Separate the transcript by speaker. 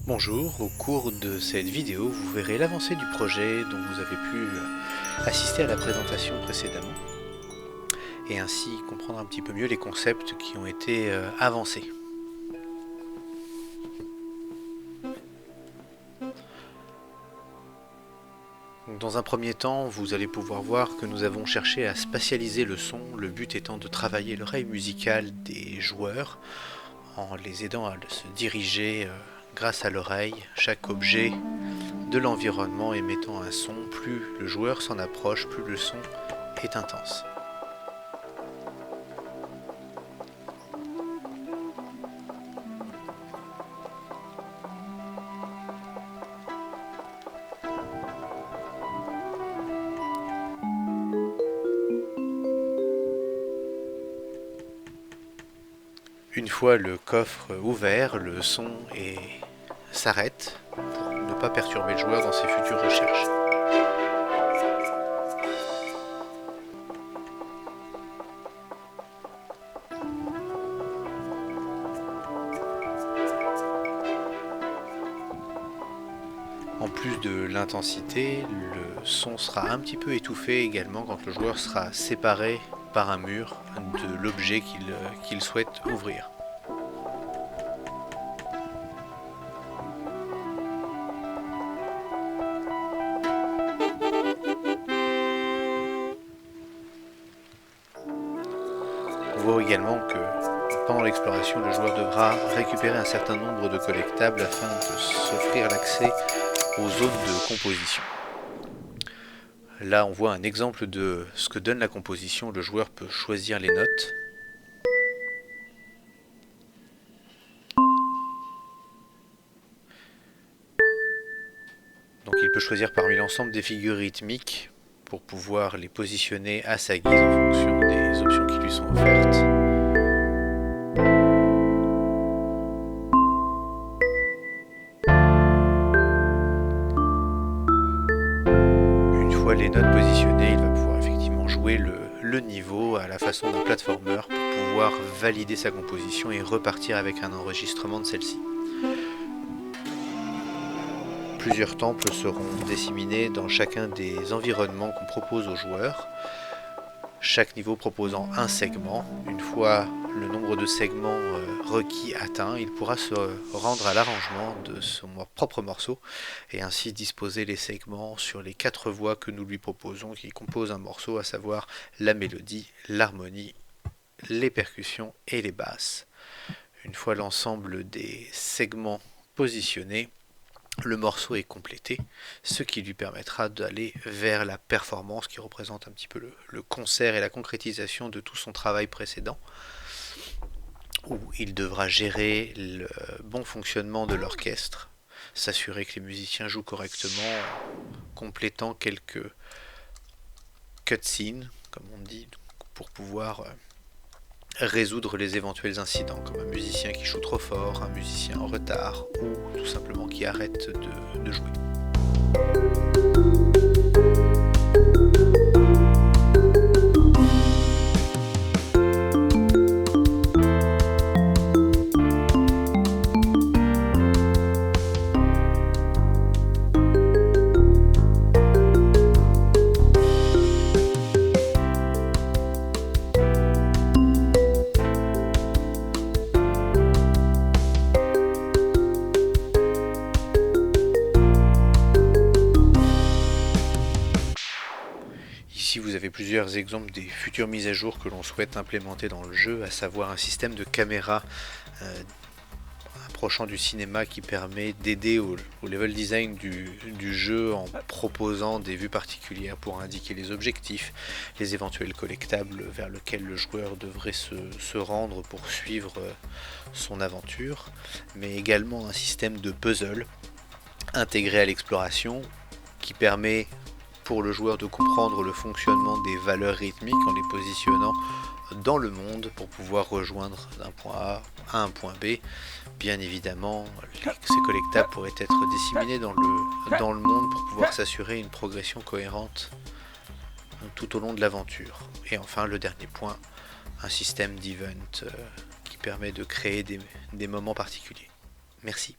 Speaker 1: Bonjour, au cours de cette vidéo, vous verrez l'avancée du projet dont vous avez pu assister à la présentation précédemment et ainsi comprendre un petit peu mieux les concepts qui ont été avancés. Donc, dans un premier temps, vous allez pouvoir voir que nous avons cherché à spatialiser le son, le but étant de travailler l'oreille musicale des joueurs en les aidant à se diriger grâce à l'oreille, chaque objet de l'environnement émettant un son, plus le joueur s'en approche, plus le son est intense. Une fois le coffre ouvert, le son s'arrête pour ne pas perturber le joueur dans ses futures recherches. En plus de l'intensité, le son sera un petit peu étouffé également quand le joueur sera séparé par un mur de l'objet qu'il souhaite ouvrir. On voit également que pendant l'exploration, le joueur devra récupérer un certain nombre de collectables afin de s'offrir l'accès aux zones de composition. Là, on voit un exemple de ce que donne la composition. Le joueur peut choisir les notes. Donc il peut choisir parmi l'ensemble des figures rythmiques pour pouvoir les positionner à sa guise en fonction des options qui lui sont offertes. Une fois les notes positionnées, il va pouvoir effectivement jouer le niveau à la façon d'un platformer pour pouvoir valider sa composition et repartir avec un enregistrement de celle-ci. Plusieurs temples seront disséminés dans chacun des environnements qu'on propose aux joueurs, chaque niveau proposant un segment. Une fois le nombre de segments requis atteint, il pourra se rendre à l'arrangement de son propre morceau et ainsi disposer les segments sur les 4 voix que nous lui proposons qui composent un morceau, à savoir la mélodie, l'harmonie, les percussions et les basses. Une fois l'ensemble des segments positionnés, le morceau est complété, ce qui lui permettra d'aller vers la performance qui représente un petit peu le concert et la concrétisation de tout son travail précédent, où il devra gérer le bon fonctionnement de l'orchestre, s'assurer que les musiciens jouent correctement, en complétant quelques cutscenes, comme on dit, pour pouvoir résoudre les éventuels incidents, comme un musicien qui joue trop fort, un musicien en retard, ou tout simplement qui arrête de jouer. Ici, vous avez plusieurs exemples des futures mises à jour que l'on souhaite implémenter dans le jeu, à savoir un système de caméra approchant du cinéma qui permet d'aider au level design du jeu en proposant des vues particulières pour indiquer les objectifs, les éventuels collectables vers lesquels le joueur devrait se rendre pour suivre son aventure, mais également un système de puzzle intégré à l'exploration qui permet pour le joueur de comprendre le fonctionnement des valeurs rythmiques en les positionnant dans le monde pour pouvoir rejoindre d'un point A à un point B. Bien évidemment, ces collectables pourraient être disséminés dans le monde pour pouvoir s'assurer une progression cohérente tout au long de l'aventure. Et enfin, le dernier point, un système d'event qui permet de créer des moments particuliers. Merci.